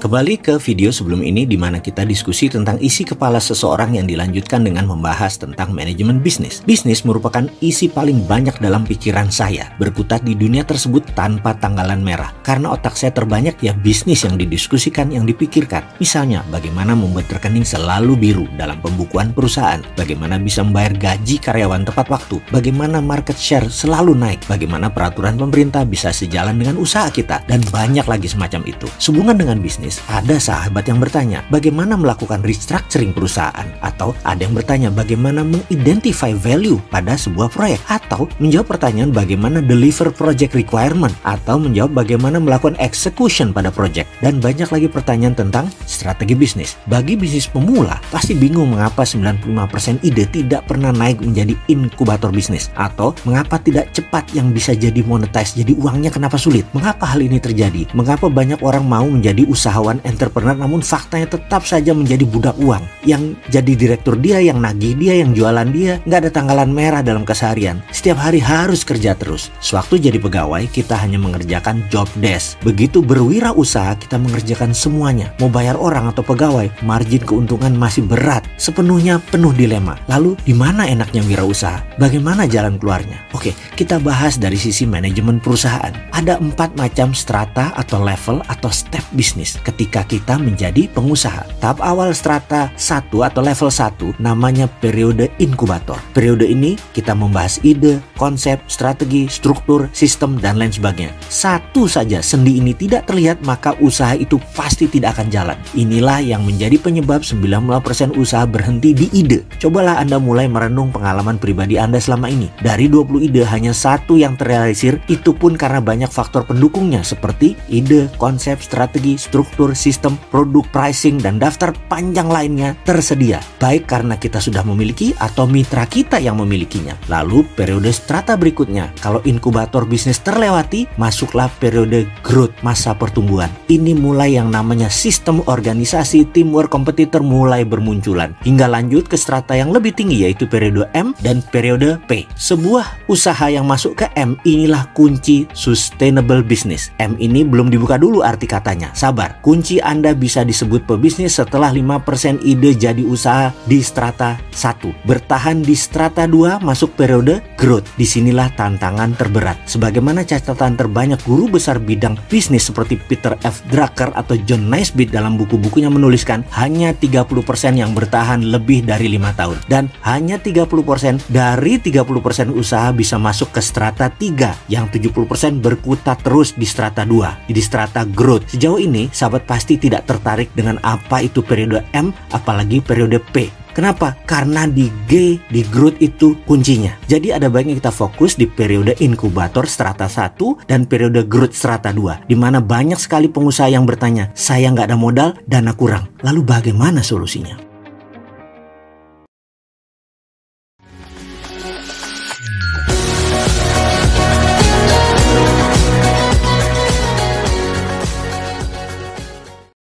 Kembali ke video sebelum ini di mana kita diskusi tentang isi kepala seseorang yang dilanjutkan dengan membahas tentang manajemen bisnis. Bisnis merupakan isi paling banyak dalam pikiran saya, berkutat di dunia tersebut tanpa tanggalan merah. Karena otak saya terbanyak ya bisnis yang didiskusikan, yang dipikirkan. Misalnya, bagaimana membuat rekening selalu biru dalam pembukuan perusahaan, bagaimana bisa membayar gaji karyawan tepat waktu, bagaimana market share selalu naik, bagaimana peraturan pemerintah bisa sejalan dengan usaha kita, dan banyak lagi semacam itu. Sehubungan dengan bisnis, ada sahabat yang bertanya, bagaimana melakukan restructuring perusahaan? Atau ada yang bertanya, bagaimana mengidentify value pada sebuah proyek? Atau menjawab pertanyaan bagaimana deliver project requirement? Atau menjawab bagaimana melakukan execution pada project? Dan banyak lagi pertanyaan tentang strategi bisnis. Bagi bisnis pemula, pasti bingung mengapa 95% ide tidak pernah naik menjadi inkubator bisnis. Atau mengapa tidak cepat yang bisa jadi monetize, jadi uangnya kenapa sulit? Mengapa hal ini terjadi? Mengapa banyak orang mau menjadi usahawan entrepreneur namun faktanya tetap saja menjadi budak uang? Yang jadi direktur dia, yang nagih dia, yang jualan dia, nggak ada tanggalan merah dalam keseharian. Setiap hari harus kerja terus. Sewaktu jadi pegawai, kita hanya mengerjakan job desk. Begitu berwirausaha, kita mengerjakan semuanya. Mau bayar orang atau pegawai, margin keuntungan masih berat. Sepenuhnya penuh dilema. Lalu di mana enaknya wirausaha? Bagaimana jalan keluarnya? Oke, kita bahas dari sisi manajemen perusahaan. Ada 4 macam strata atau level atau step bisnis ketika kita menjadi pengusaha. Tahap awal strata 1 atau level 1 namanya periode inkubator. Periode ini kita membahas ide, konsep, strategi, struktur, sistem, dan lain sebagainya. Satu saja sendi ini tidak terlihat, maka usaha itu pasti tidak akan jalan. Inilah yang menjadi penyebab 90% usaha berhenti di ide. Cobalah Anda mulai merenung pengalaman pribadi Anda selama ini. Dari 20 ide hanya 1 yang terrealisir, itu pun karena banyak faktor pendukungnya seperti ide, konsep, strategi, struktur, sistem, produk, pricing, dan daftar panjang lainnya tersedia. Baik karena kita sudah memiliki atau mitra kita yang memilikinya. Lalu periode strata berikutnya, kalau inkubator bisnis terlewati, masuklah periode growth, masa pertumbuhan. Ini mulai yang namanya sistem organisasi, teamwork, kompetitor mulai bermunculan. Hingga lanjut ke strata yang lebih tinggi yaitu periode M dan periode P. Sebuah usaha yang masuk ke M inilah kunci sustainable business. M ini belum dibuka dulu arti katanya. Sabar, kunci Anda bisa disebut pebisnis setelah 5% ide jadi usaha di strata 1. Bertahan di strata 2 masuk periode growth. Disinilah tantangan terberat. Sebagaimana catatan terbanyak guru besar bidang bisnis seperti Peter F. Drucker atau John Naisbitt dalam buku-bukunya menuliskan, hanya 30% yang bertahan lebih dari 5 tahun. Dan hanya 30% dari 30% usaha bisa masuk ke strata 3. Yang 70% berkutat terus di strata 2, di strata growth. Sejauh ini, sahabat pasti tidak tertarik dengan apa itu periode M, apalagi periode P. Kenapa? Karena di G, di growth itu kuncinya. Jadi ada baiknya kita fokus di periode inkubator strata 1 dan periode growth strata 2. Di mana banyak sekali pengusaha yang bertanya, saya nggak ada modal, dana kurang. Lalu bagaimana solusinya?